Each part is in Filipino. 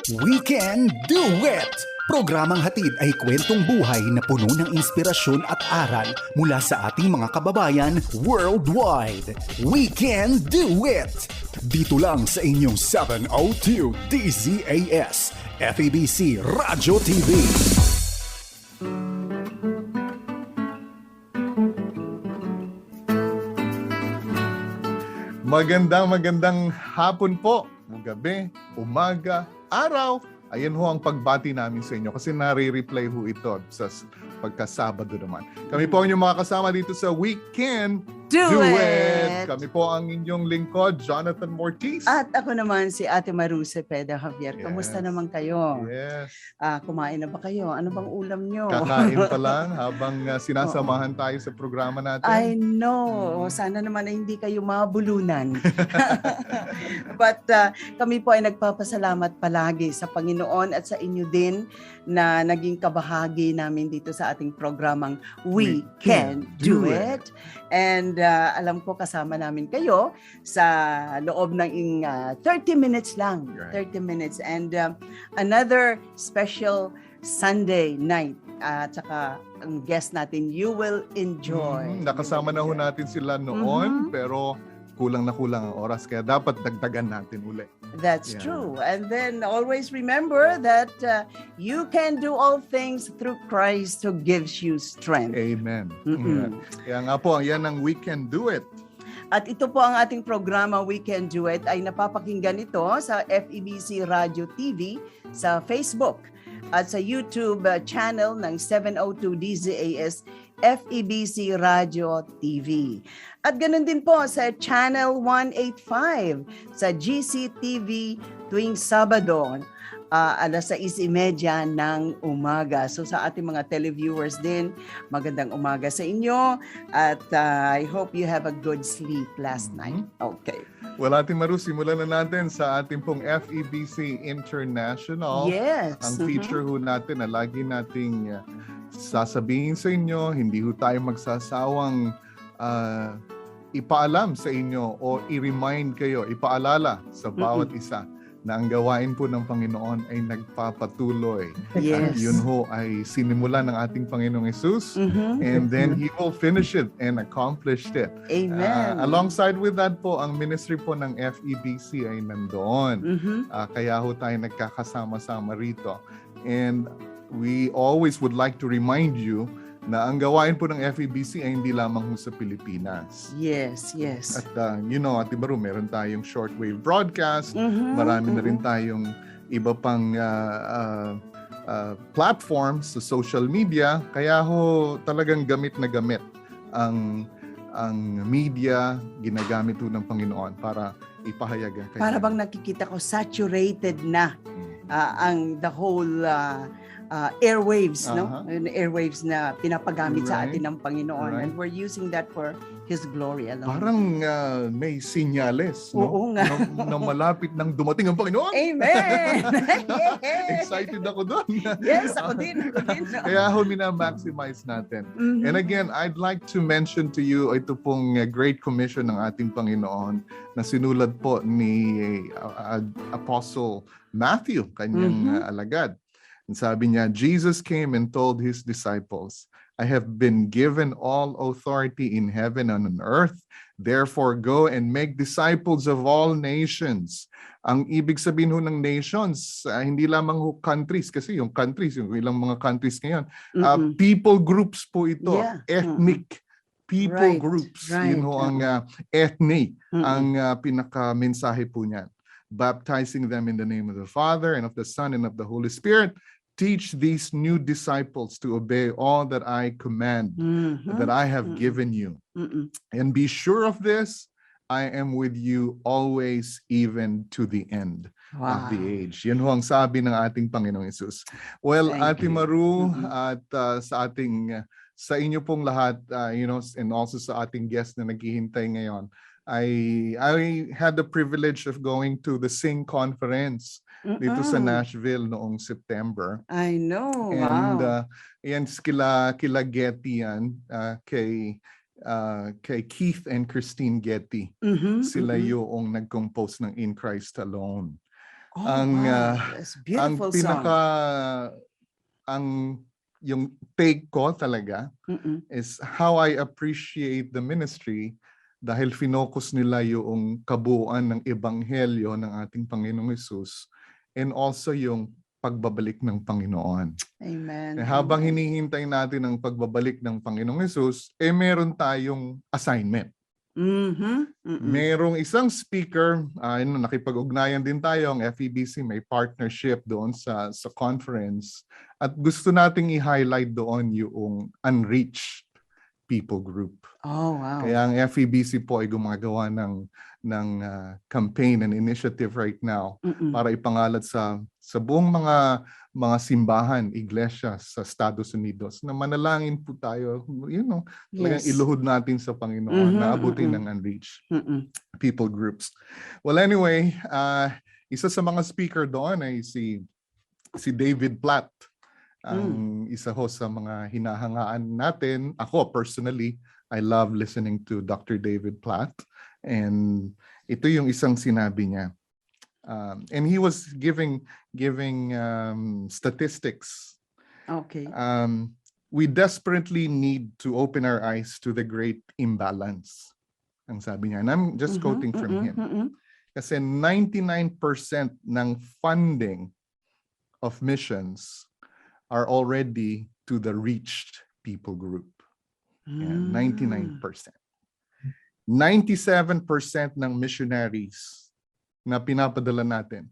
We Can Do It! Programang hatid ay kwentong buhay na puno ng inspirasyon at aral mula sa ating mga kababayan worldwide. We Can Do It! Dito lang sa inyong 702 DZAS, FEBC Radyo TV. Magandang hapon po, gabi, umaga, araw. Ayan ho ang pagbati namin sa inyo kasi nare-replay ho ito sa pagkasabado naman. Kami po ang inyong mga kasama dito sa We Can Do It! Kami po ang inyong lingkod, Jonathan Mortiz. At ako naman si Ate Maru Cepeda Javier. Yes. Kamusta naman kayo? Yes. Kumain na ba kayo? Ano bang ulam nyo? Kakain pa lang habang sinasamahan tayo sa programa natin. I know. Sana naman ay hindi kayo mabulunan. But kami po ay nagpapasalamat palagi sa Panginoon at sa inyo din na naging kabahagi namin dito sa ating programang We Can Do It. And alam ko kasama namin kayo sa loob ng 30 minutes lang. Right. 30 minutes. And another special Sunday night. At saka ang guest natin, you will enjoy. Nakasama na ho natin sila noon, pero kulang na kulang ang oras. Kaya dapat dagdagan natin uli. That's true. And then always remember that you can do all things through Christ who gives you strength. Amen. Amen. Kaya nga po, yan ang We Can Do It. At ito po ang ating programa We Can Do It ay napapakinggan ito sa FEBC Radio TV, sa Facebook at sa YouTube channel ng 702 DZAS FEBC Radio TV. At ganun din po sa Channel 185 sa GCTV tuwing Sabado, alas 6:30 ng umaga. So sa ating mga televiewers din, magandang umaga sa inyo at I hope you have a good sleep last night. Okay. Well, Ate Maru, simulan na natin sa ating pong FEBC International. Yes. Ang feature ho natin na lagi nating sasabihin sa inyo, hindi ho tayo magsasawang ipaalam sa inyo o i-remind kayo, ipaalala sa bawat isa na ang gawain po ng Panginoon ay nagpapatuloy. Yes. At yun ho ay sinimula ng ating Panginoong Hesus, and then He will finish it and accomplish it. Amen. Alongside with that po, ang ministry po ng FEBC ay nandoon. Kaya ho tayo nagkakasama-sama rito. And we always would like to remind you na ang gawain po ng FEBC ay hindi lamang ho sa Pilipinas. Yes, yes. At Ate Maru, meron tayong shortwave broadcast, marami na rin tayong iba pang platforms sa social media, kaya ho talagang gamit na gamit ang media, ginagamit ho ng Panginoon para ipahayag. Para bang nakikita ko saturated na ang the whole airwaves, no? Yung airwaves na pinapagamit sa atin ng Panginoon. And we're using that for His glory alone. Parang may sinyales, no? Oo nga. na malapit nang dumating ang Panginoon. Amen! Yes! Excited ako doon. Yes, ako din. Kaya ho, minamaximize natin. And again, I'd like to mention to you ito pong Great Commission ng ating Panginoon na sinulat po ni Apostle Matthew, kanyang alagad. And sabi niya, Jesus came and told His disciples, I have been given all authority in heaven and on earth. Therefore, go and make disciples of all nations. Ang ibig sabihin ho ng nations, hindi lamang ho countries, kasi yung countries, yung ilang mga countries ngayon, people groups po ito, ethnic people groups. Yun ho ang ethnic, ang pinaka-mensahe po niyan. Baptizing them in the name of the Father and of the Son and of the Holy Spirit. Teach these new disciples to obey all that I command, that I have given you. And be sure of this, I am with you always, even to the end of the age. Yan ho ang sabi ng ating Panginoong Hesus. Well, Ate Maru, at sa inyo pong lahat, and also sa ating guest na naghihintay ngayon, I had the privilege of going to the Sing Conference dito sa Nashville noong September. I know. And yan kila Getty yan, kay Keith and Christine Getty. Sila yung nag-compose ng In Christ Alone. Oh, Ang, wow. That's ang beautiful pinaka song. ang yung take ko talaga Mm-mm. is how I appreciate the ministry dahil finocus nila yung kabuuan ng ebanghelyo ng ating Panginoong Hesus and also yung pagbabalik ng Panginoon. Amen. Habang Amen. hinihintay natin ang pagbabalik ng Panginoong Hesus, meron tayong assignment. Mhm. Mm-mm. Merong isang speaker, nakipag-ugnayan din tayo, ang FEBC may partnership doon sa conference at gusto nating i-highlight doon yung unreached people group. Oh, wow. Kaya ang FEBC po ay gumagawa ng campaign and initiative right now Mm-mm. para ipangalat sa buong mga simbahan, iglesia sa Estados Unidos na manalangin po tayo, talagang Yes. iluhod natin sa Panginoon Mhm, na abutin mm-mm. ng unreached Mm-mm. people groups. Well, anyway, isa sa mga speaker doon ay si David Platt. Ang isa ho sa mga hinahangaan natin. Ako personally, I love listening to Dr. David Platt. And ito yung isang sinabi niya. And he was giving statistics. Okay. We desperately need to open our eyes to the great imbalance. Ang sabi niya. And I'm just quoting from him. Mm-mm. Kasi 99% ng funding of missions are already to the reached people group. And 99%. 97% ng missionaries na pinapadala natin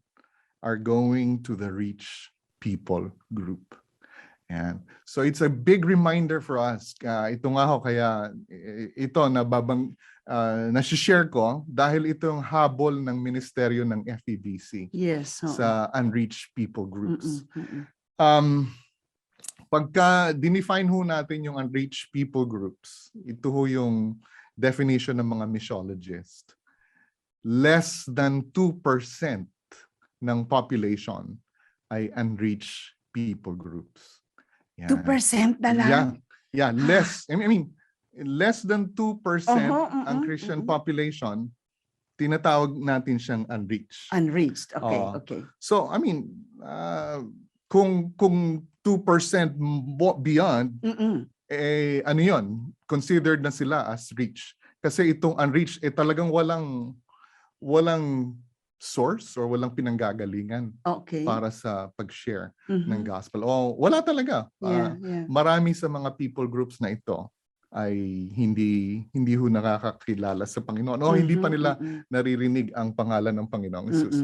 are going to the reached people group. And so it's a big reminder for us. Ito nga ho, kaya ito nasi-share ko dahil ito yung habol ng ministeryo ng FEBC Yes. sa unreached people groups. Mm-mm. Pagka dinefine ho natin yung unreached people groups, ito ho yung definition ng mga missiologists. Less than 2% ng population ay unreached people groups. Yan. 2% na lang? Yeah, less. I mean, less than 2% ang Mm-mm, Christian population, tinatawag natin siyang unreached. Unreached. Okay, okay. So, I mean, kung 2% beyond, Mm-mm. ano yun, considered na sila as reach. Kasi itong unreached, talagang walang source or walang pinanggagalingan Okay. para sa pag-share Mhm. ng gospel. Wala talaga. Yeah. Marami sa mga people groups na ito ay hindi ho nakakakilala sa Panginoon o hindi pa nila naririnig ang pangalan ng Panginoong Hesus.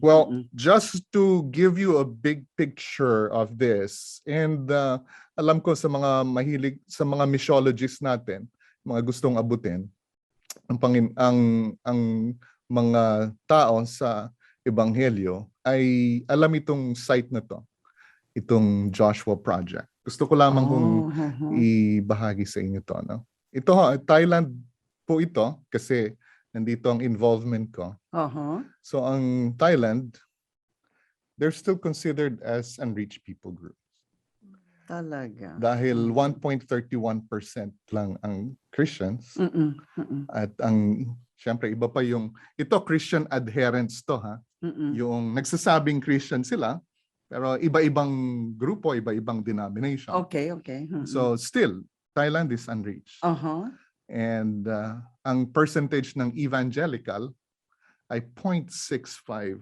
Well, just to give you a big picture of this, and alam ko sa mga mahilig, sa mga missiologists natin, mga gustong abutin, ang mga tao sa Ebanghelyo ay alam itong site na to, itong Joshua Project. Gusto ko lamang kung ibahagi sa inyo to. No? Ito, Thailand po ito kasi nandito ang involvement ko. So ang Thailand, they're still considered as unreached people groups. Talaga. Dahil 1.31% lang ang Christians. At syempre iba pa yung, ito Christian adherents to ha. Yung nagsasabing Christian sila, pero iba-ibang grupo, iba-ibang denomination. Okay. So still, Thailand is unreached. And ang percentage ng evangelical ay 0.65%.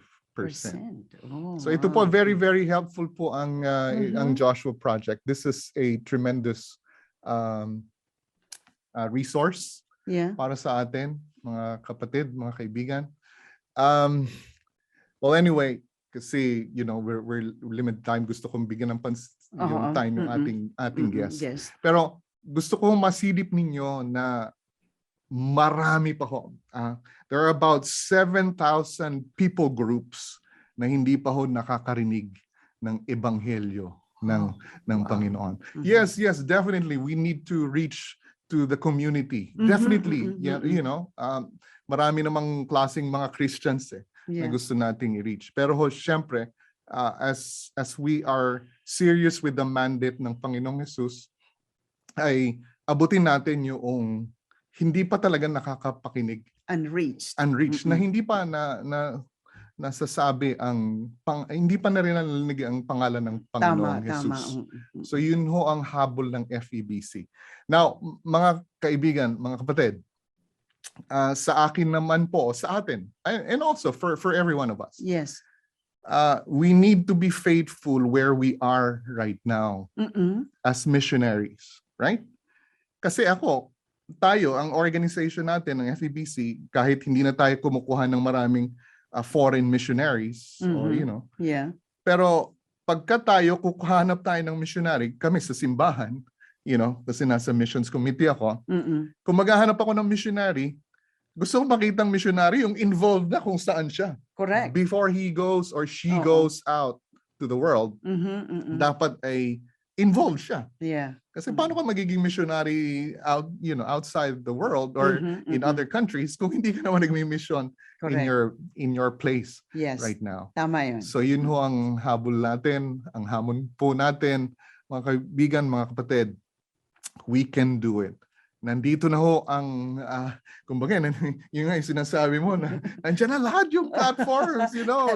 So ito po, very, very helpful po ang Joshua Project. This is a tremendous resource para sa atin, mga kapatid, mga kaibigan. Well, anyway, kasi, we're limited time. Gusto kong bigyan ng yung time yung ating guest. Yes. Pero gusto kong masilip ninyo na marami pa ho. There are about 7,000 people groups na hindi pa ho nakakarinig ng ebanghelyo ng Panginoon. Yes, definitely we need to reach to the community. Definitely. Marami namang klaseng mga Christians na gusto nating i-reach. Pero ho, syempre, as we are serious with the mandate ng Panginoong Hesus, ay abutin natin yung hindi pa talaga nakakapakinig. Unreached. Na hindi pa nasasabi hindi pa na rin narinig ang pangalan ng Panginoong Jesus. So yun ho ang habol ng FEBC. Now, mga kaibigan, mga kapatid, sa akin naman po, sa atin, and also for every one of us. Yes. We need to be faithful where we are right now as missionaries, right? Kasi tayo, ang organization natin, ng FEBC, kahit hindi na tayo kumukuha ng maraming foreign missionaries, or Yeah. pero pagka tayo, kukuhanap tayo ng missionary, kami sa simbahan, kasi nasa missions committee ako, kung maghahanap ako ng missionary, gusto ko makita ang missionary yung involved na kung saan siya. Correct. Before he goes or she goes out to the world, dapat ay involved siya. Yeah. Kasi paano ka magiging missionary outside the world or in other countries kung hindi ka naman nagmi-mission in your place right now. Tama yun. So yun ho ang habol natin, ang hamon po natin, mga kaibigan, mga kapatid. We can do it. Nandito na ho ang, kumbaga, yung nga yung sinasabi mo na, nandiyan na lahat yung platforms,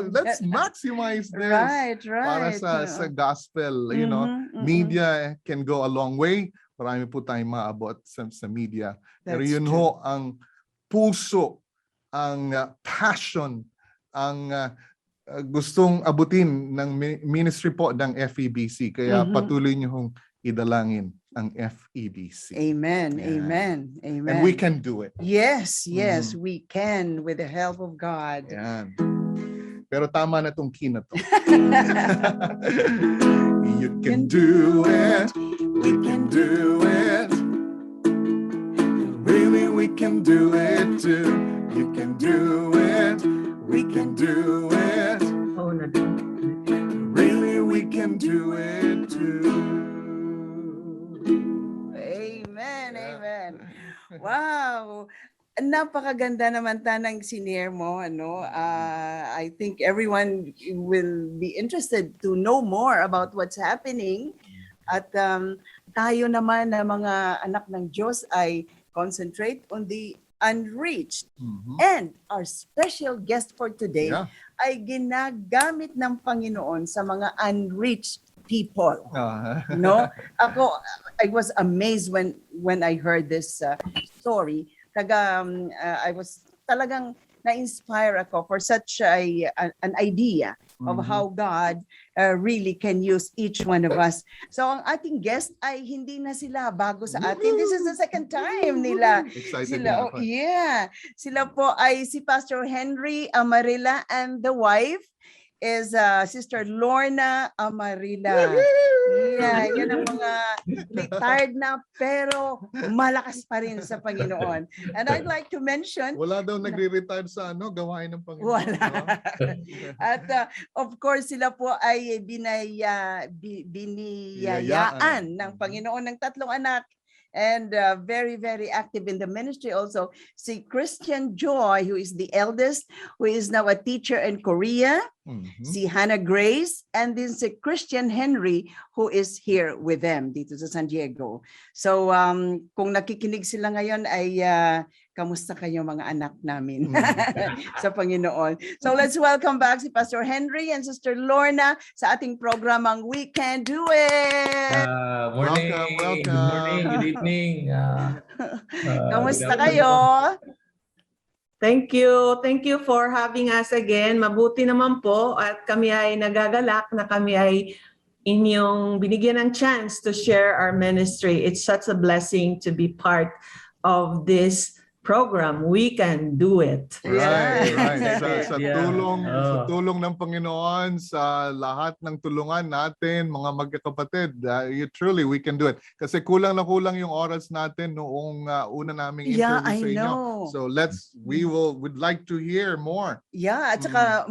let's maximize this. Right. Para sa gospel, media can go a long way. Marami po tayong maabot sa media. Pero yun ho ang puso, ang passion, ang gustong abutin ng ministry po ng FEBC. Kaya patuloy niyo hong idalangin ang FEBC. Amen. Yeah. Amen. And we can do it. Yes, we can with the help of God. Yan. Pero tama na tong key na to. You can do it. We can do it. Really, we can do it too. You can do it. We can do it. Oh, no. Really, we can do it too. Amen. Wow. Napakaganda naman tanang sinare mo, I think everyone will be interested to know more about what's happening. At tayo naman na mga anak ng Diyos ay concentrate on the unreached. And our special guest for today ay ginagamit ng Panginoon sa mga unreached people. I was amazed when I heard this story. I was talagang na-inspire ako for such an idea of how God really can use each one of us. So ang ating guest ay hindi na sila bago sa atin. This is the second time nila. Excited Sila, sila po ay si Pastor Henry Amarilla and the wife is Sister Lorna Amarilla. Yan ang mga retired na pero malakas pa rin sa Panginoon. And I'd like to mention... Wala daw nagre-retire sa gawain ng Panginoon. Wala. At of course, sila po ay biniyayaan ng Panginoon ng 3 anak. And very, very active in the ministry also. Si Christian Joy, who is the eldest, who is now a teacher in Korea. Si Hannah Grace, and then si Christian Henry, who is here with them dito sa San Diego. So kung nakikinig sila ngayon ay kamusta kayo mga anak namin sa Panginoon. So let's welcome back si Pastor Henry and Sister Lorna sa ating programang We Can Do It! Morning! Welcome. Good morning, good evening. Kamusta kayo? Thank you. Thank you for having us again. Mabuti naman po at kami ay nagagalak na kami ay inyong binigyan ng chance to share our ministry. It's such a blessing to be part of this program. We Can Do It. Right. Sa Yeah. tulong ng Panginoon, sa lahat ng tulungan natin, mga magkakapatid, truly we can do it. Kasi kulang na kulang yung oras natin noong una naming interview sa inyo. So we'd like to hear more. Yeah, at saka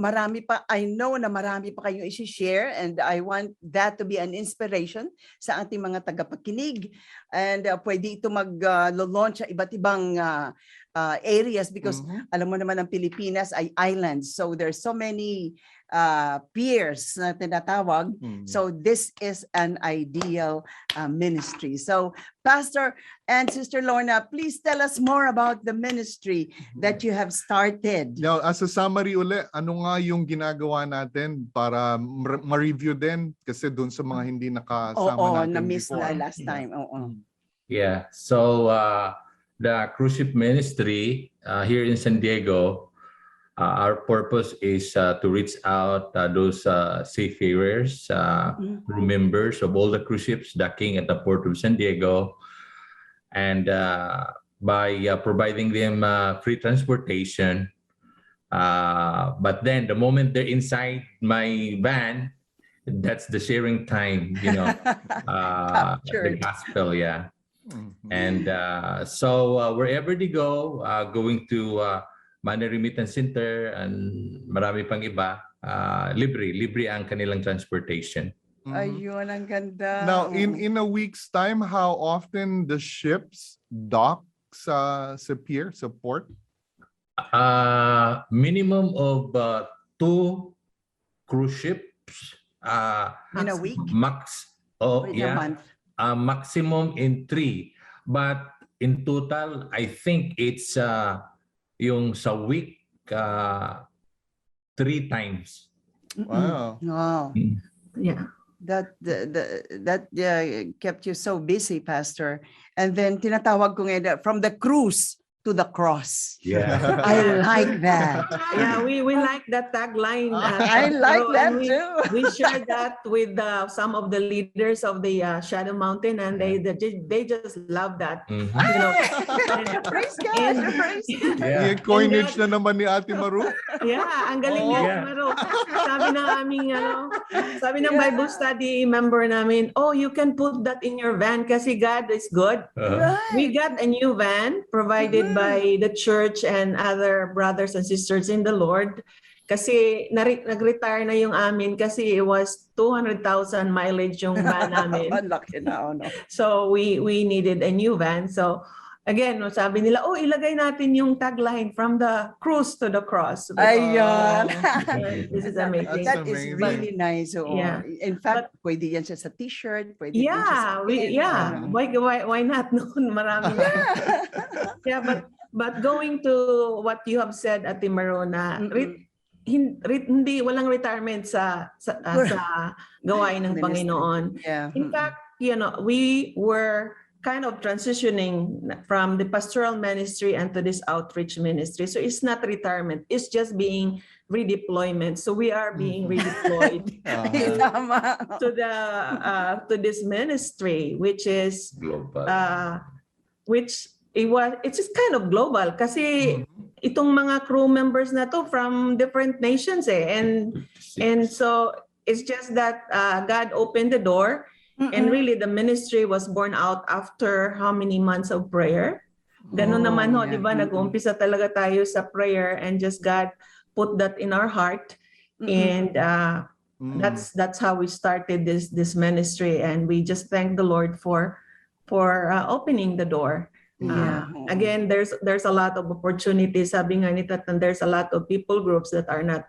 I know na marami pa kayong i-share, and I want that to be an inspiration sa ating mga tagapakinig. And pwede ito mag-launch sa iba't ibang areas because alam mo naman ang Pilipinas ay islands. So there's so many peers na tinatawag. Mm. So this is an ideal ministry. So Pastor and Sister Lorna, please tell us more about the ministry that you have started. Now, as a summary uli, ano nga yung ginagawa natin para ma-review din kasi doon sa mga hindi nakasama Oo, natin na-miss before. na last time. Oo. Yeah. So the cruise ship ministry here in San Diego, our purpose is to reach out those seafarers, crew members of all the cruise ships docking at the port of San Diego, and by providing them free transportation. But then the moment they're inside my van, that's the sharing time, you know, the Captured. gospel, yeah. Mhm. And so wherever they go, going to Money Remittance Center and marami pang iba, libre ang kanilang transportation. Mhm. Ayun, ang ganda. Now, Oo. in a week's time, how often the ships dock sa pier, sa port? Minimum of 2 cruise ships. In a week? Max, Or in a yeah, month? maximum in 3. But in total, I think it's yung sa week 3 times. Wow. Wow. Yeah. That kept you so busy, Pastor. And then tinatawag ko ngayon, from the cruise to the cross. Yeah. I like that. Yeah, we like that tagline. I like Pero, that and too. We shared that with some of the leaders of the Shadow Mountain, and they just love that. Mhm. You know, Praise God. And- Praise God. Yeah. Yung coinage na naman ni Ate Maru. yeah, ang galing Oh. niya, Yeah. Maro. Sabi ng Bible study member namin, oh, you can put that in your van kasi God is good. Right. We got a new van provided by the church and other brothers and sisters in the Lord. Kasi nag-retire na yung amin kasi it was 200,000 mileage yung van namin. Ang laki na, no? So we needed a new van. So again, sabi nila, oh, ilagay natin yung tagline from the cruise to the cross. Ayan. This is amazing. That is amazing. really nice. Oo. Yeah. In fact, pwede yan siya sa t-shirt, pwede din siya sa Yeah, pen, why not noon? Marami na. Yeah, but going to what you have said, Ate Marona, hindi walang retirement sa gawain ng Ministry. Panginoon. Yeah. In fact, you know, we were kind of transitioning from the pastoral ministry and to this outreach ministry. So it's not retirement, it's just being redeployment. So we are being redeployed Tama. to this ministry, which is Global. it's just kind of global kasi itong mga crew members na to from different nations and so it's just that God opened the door and really the ministry was born out after how many months of prayer. Ganun Oh, naman ho, yeah. di ba? Nag-uumpisa talaga tayo sa prayer and just God put that in our heart and that's how we started this ministry, and we just thank the Lord for opening the door. Yeah. Again, there's a lot of opportunities. Sabi nga ni Tatan, there's a lot of people groups that are not,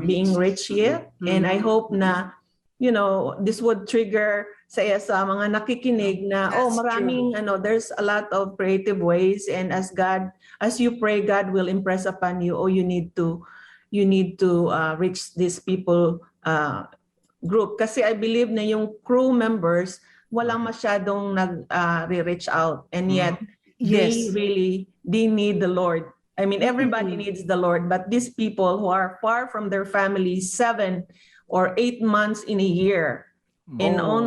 being reached yet. And I hope na, this would trigger sa mga nakikinig na, That's maraming, there's a lot of creative ways. And as you pray, God will impress upon you, you need to reach these people group. Kasi I believe na yung crew members, walang masyadong nag-reach out. And yet, Yes. they need the Lord. I mean, everybody needs the Lord, but these people who are far from their families 7 or 8 months in a year, and Oh,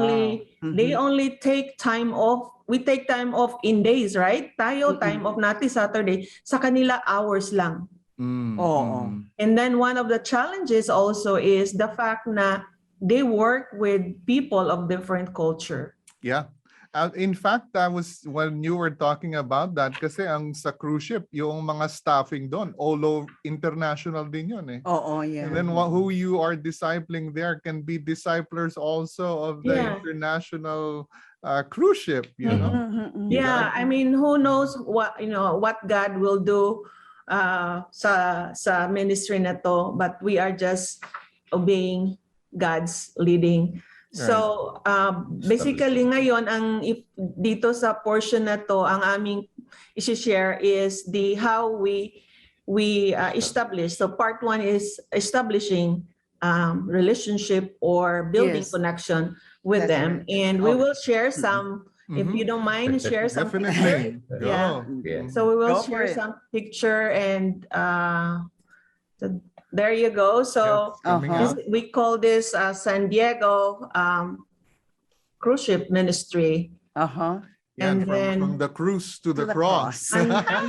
they only take time off. We take time off in days, right? Tayo, time off natin Saturday. Sa kanila, hours lang. Oo. And then one of the challenges also is the fact na they work with people of different culture. Yeah. In fact, when you were talking about that, kasi ang sa cruise ship, yung mga staffing doon, all over international din yun eh. Oo, yeah. And then who you are discipling there can be disciplers also of the Yeah. international cruise ship, you know? Yeah, I mean, who knows what God will do sa ministry na to, but we are just obeying God's leading. So basically ngayon dito sa portion na to ang aming i-share is how we establish. So part 1 is establishing relationship or building Yes. connection with That's them, right. and we will share some. If you don't mind, share some. Definitely. Yeah. Oh. Yeah. So we will Go for share it. some picture, and so there you go. So Coming Uh-huh. up. we call this San Diego Cruise Ship Ministry. Uh-huh. Yan, And then- from the cruise to the the cross. And- Ah,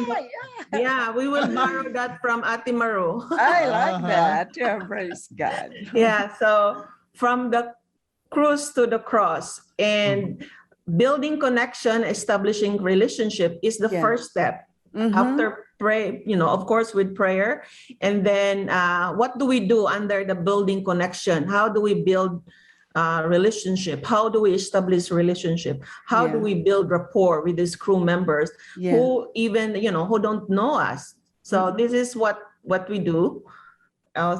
Yeah, we will borrow that from Ate Maru. I like Uh-huh. that. Yeah, praise God. Yeah, so from the cruise to the cross, and building connection, establishing relationship is the Yeah. first step. Mhm. After pray, of course, with prayer. And then what do we do under the building connection? How do we build relationship? How do we establish relationship? How do Yeah. we build rapport with these crew members Yeah. who even, who don't know us? So Mhm. this is what we do.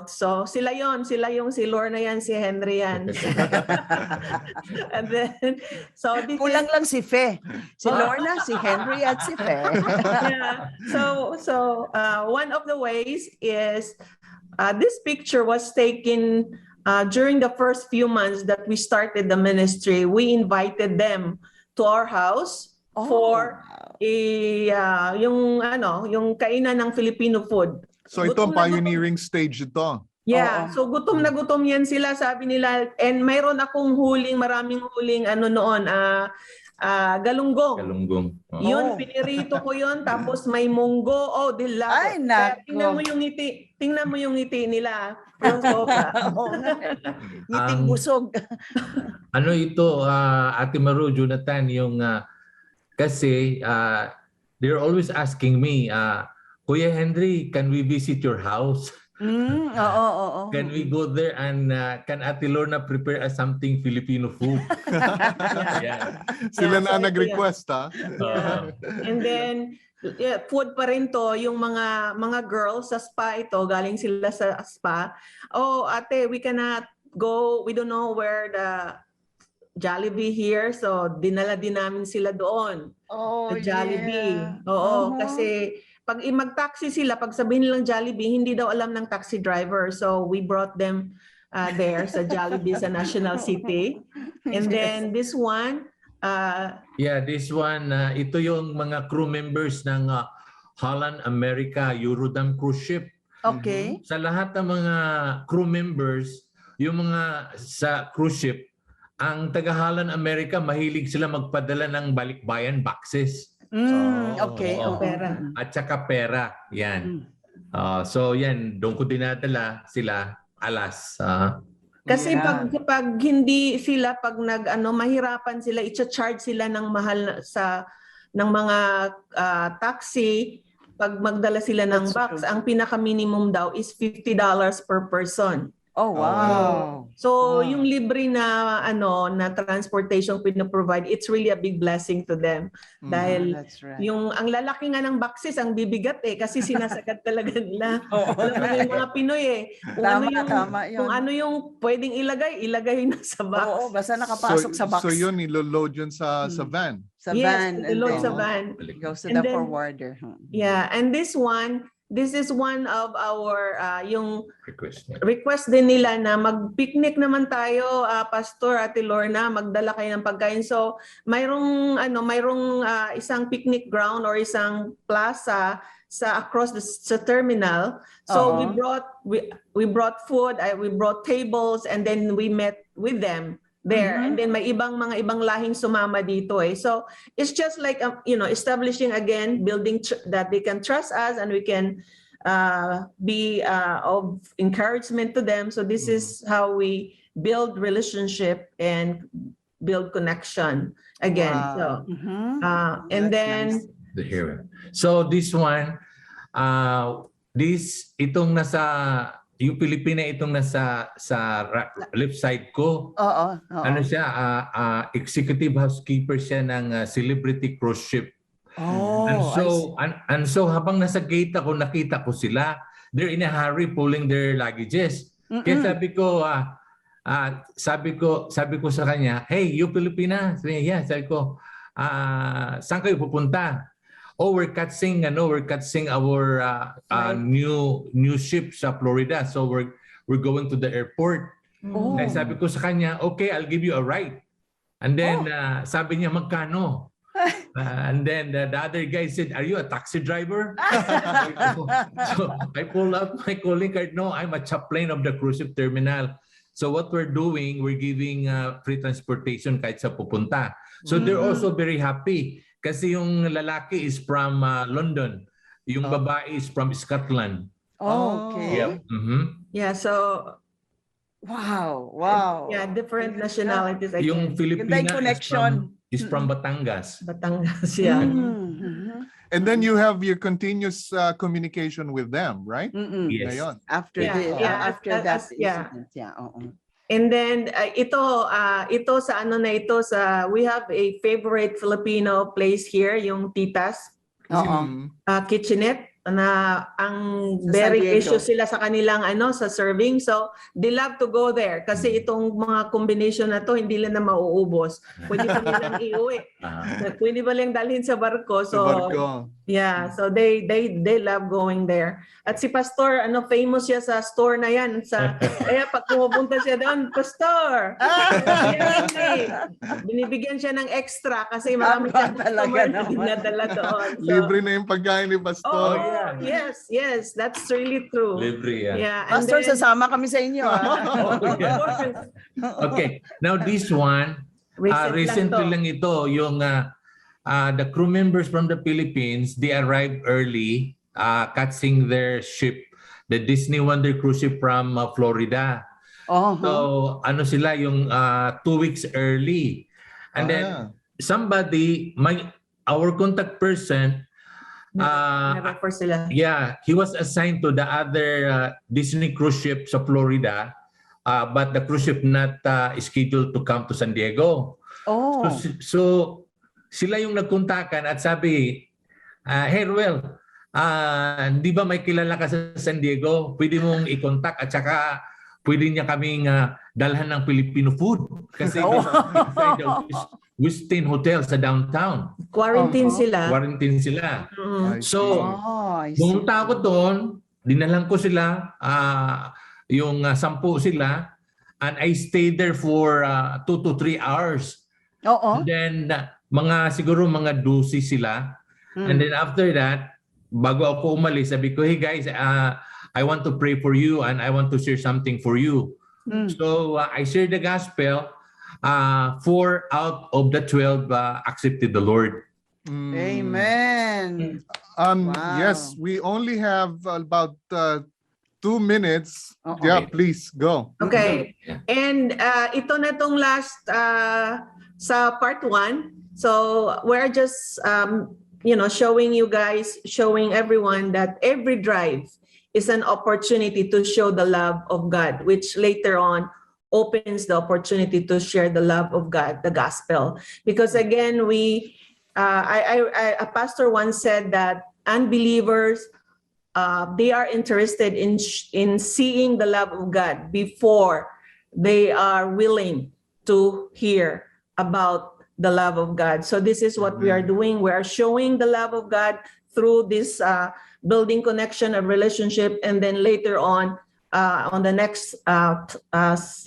So sila yung si Lorna yan, si Henry yan. And then, so this Kulang is, lang si Fe. Si Lorna, si Henry at si Fe. yeah. So one of the ways is this picture was taken during the first few months that we started the ministry. We invited them to our house for yung kainan ng Filipino food. So ito, Gutom na gutom. pioneering stage ito. Yeah, Oo. so gutom na gutom yan sila, sabi nila. And mayroon akong maraming huling noon, galunggong. Galunggong. Oh. Yun, Oh. pinirito ko yun, tapos may munggo. Oh, they love Ay, it. Kaya nako. tingnan mo yung ngiti nila. Yung sobra. Oo nga. Ngiting Ang- busog. Ano ito, Ate Maru, Jonathan, yung kasi they're always asking me, Kuya Henry, can we visit your house? Oo. Can we go there and can Ate Lorna prepare us something Filipino food? Yeah. Sila Yeah, na so ito nag-request, ha? And then, food pa rin to, yung mga girls sa spa ito, galing sila sa spa. Oh, ate, we cannot go, we don't know where the Jollibee here, so dinala din namin sila doon. Oh, The Jollibee. yeah. Oo, Uh-huh. kasi pag mag-taxi sila, pag sabihin nilang Jollibee, hindi daw alam ng taxi driver. So we brought them there sa Jollibee sa National City. And then this one, Yeah, this one, ito yung mga crew members ng Holland America Eurodam cruise ship. Okay. Sa lahat ng mga crew members, yung mga sa cruise ship, ang taga Holland America, mahilig sila magpadala ng balikbayan boxes Okay. Oo. oo. Pera. at saka pera. Yan. So yan, doon ko dinadala sila alas. kasi Yeah. pag hindi sila, pag mahirapan sila, i-charge sila ng mahal ng mga taxi. Pag magdala sila ng That's box, true. ang pinaka-minimum daw is $50 per person. Oh, wow. So, Wow. yung libre na na transportation pino-provide, it's really a big blessing to them. Dahil That's right. ang lalaki nga ng boxes, ang bibigat kasi sinasagad talaga nila. Oo. Alam mo yung mga Pinoy Kung Tama yun. kung ano yung pwedeng ilagay na sa box. Oo, basta nakapasok sa box. So yun, ilo-load yun sa van. Sa Yes, van. and load then sa van. Goes to And the then- forwarder. Yeah, and this is one of our yung Request. request din nila na mag-picnic naman tayo, Pastor Ate Lorna, magdala kayo ng pagkain. So, mayroong isang picnic ground or isang plaza across sa terminal. So, Oo. we brought food, we brought tables, and then we met with them there. And then may mga ibang lahing sumama dito So, it's just like establishing again, building that they can trust us and we can be of encouragement to them. So this is how we build relationship and build connection again. Wow. So and That's then nice. The hero. So this one, itong nasa, yung Pilipina itong nasa left side ko. Oo. Ano siya, executive housekeeper siya ng Celebrity Cruise Ship. Oh, And I see. so habang nasa gate ako, nakita ko sila. They're in a hurry pulling their luggages. Kaya sabi ko sa kanya, "Hey, you Filipina?" Sabi niya, "Yeah." Sabi ko, "Saan kayo pupunta?" "Oh, we're catching our Right. new ship sa Florida. So we're going to the airport." Oh. Kaya sabi ko sa kanya, "Okay, I'll give you a ride." And then sabi niya, "Magkano?" And then the other guy said, "Are you a taxi driver?" So I pulled out my calling card. "No, I'm a chaplain of the cruise ship terminal." So what we're doing, we're giving free transportation kahit sa pupunta. So they're also very happy kasi yung lalaki is from London, yung babae is from Scotland. Okay. Yep. Mhm. Yeah, so Wow. yeah, different nationalities Yung again. Filipina connection. is from Batangas. Batangas, yeah. Mhm. And then you have your continuous communication with them, right? Mm-mm. Yes. Ngayon. After Yeah, this, yeah, after that yeah. incident, yeah. Oo. And then ito sa ano na ito sa we have a favorite Filipino place here, yung Titas Oo. Kitchenette na ang Sa very San Diego. issue sila sa kanilang sa serving. So they love to go there kasi itong mga combination na to hindi lang na mauubos. Pwede pa nilang iuwi. Pwede ba lang dalhin sa barko. So Sa barko. yeah, so they love going there. At si Pastor, famous siya sa store na yan. Kaya pag pumupunta siya doon, Pastor! Binibigyan siya ng extra kasi marami siyang talaga customer na naman. dinadala doon. So, Libre na yung pagkain ni Pastor. oh, yes, that's really true. Libre yan. Yeah, and Pastor, then, sasama kami sa inyo. of course, Okay, now this one, recently lang ito, yung the crew members from the Philippines, they arrived early, catching their ship, the Disney Wonder cruise ship from Florida. So ano sila yung 2 weeks early. And then somebody, our contact person, never sila. yeah, he was assigned to the other Disney cruise ship sa Florida, but the cruise ship not scheduled to come to San Diego. So sila yung nagkontakan at sabi, "Hey Ruel, di ba may kilala ka sa San Diego? Pwede mong i-contact at saka pwede niya kaming dalhan ng Filipino food." Kasi inside the Westin Hotel sa downtown. Quarantine sila. Quarantine sila. I So, see. pumunta ako doon, dinalang ko sila, yung 10 sila, and I stayed there for 2 to 3 hours. And then, siguro mga 12 sila. And then after that, bago ako umalis, sabi ko, "Hey guys, I want to pray for you and I want to share something for you." So, I shared the gospel. 4 out of the 12 accepted the Lord. Amen. Wow. Yes, we only have about 2 minutes. Okay. Yeah, please go. Okay. And ito na tong last sa part 1. So we're just showing everyone that every drive is an opportunity to show the love of God, which later on opens the opportunity to share the love of God, the gospel. Because again, a pastor once said that unbelievers, they are interested in seeing the love of God before they are willing to hear about the love of God. So this is what we are doing. We are showing the love of God through this building connection of relationship, and then later on the next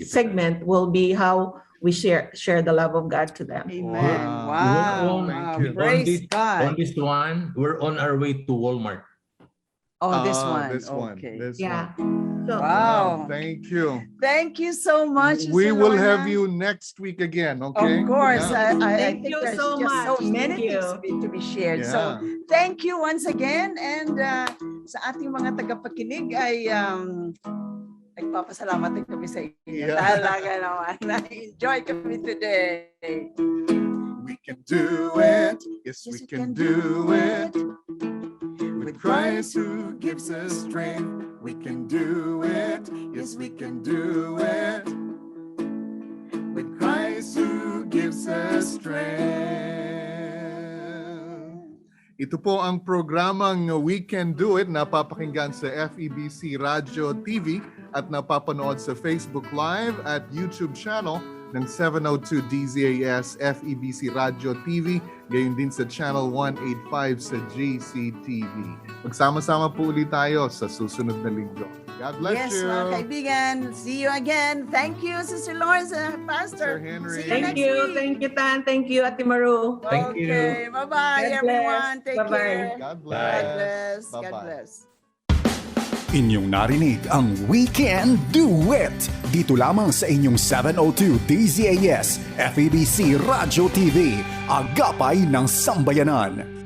segment will be how we share the love of God to them. Amen. Wow. Wow. Thank you. Praise On God. this one, we're on our way to Walmart. This one. This one. Okay. This Yeah. one. So, Wow. Thank you. Thank you so much. We Sister will Lorna. have you next week again, okay? Of course. Yeah. I Thank think you there's so just so much. many Thank you. things to be shared. So, Yeah. thank you once again. And sa ating mga tagapakinig ay nagpapasalamat din kami sa inyo. Yeah. Talaga naman. Na-enjoy kami today. We can do it. Yes, we can do it. With Christ who gives us strength, we can do it. Yes, we can do it. With Christ who gives us strength. Ito po ang programang We Can Do It, napapakinggan sa FEBC Radio TV at napapanood sa Facebook Live at YouTube channel ng 702 DZAS FEBC Radio TV, gayon din sa Channel 185 sa GCTV. Magsama-sama po ulit tayo sa susunod na linggo. God bless Yes, you. mga kaibigan. See you again. Thank you, Sister Lawrence and Pastor. Sir Henry. See you next Thank you. week. Thank you, Tan. Thank you, Ate Maru. Thank you. Okay. Bye-bye, God bless. everyone. Take Bye-bye. care. God God bless. bless. God Bye-bye. bless. Inyong narinig ang We Can Do It dito lamang sa inyong 702 DZAS FEBC Radio TV, agapay ng sambayanan.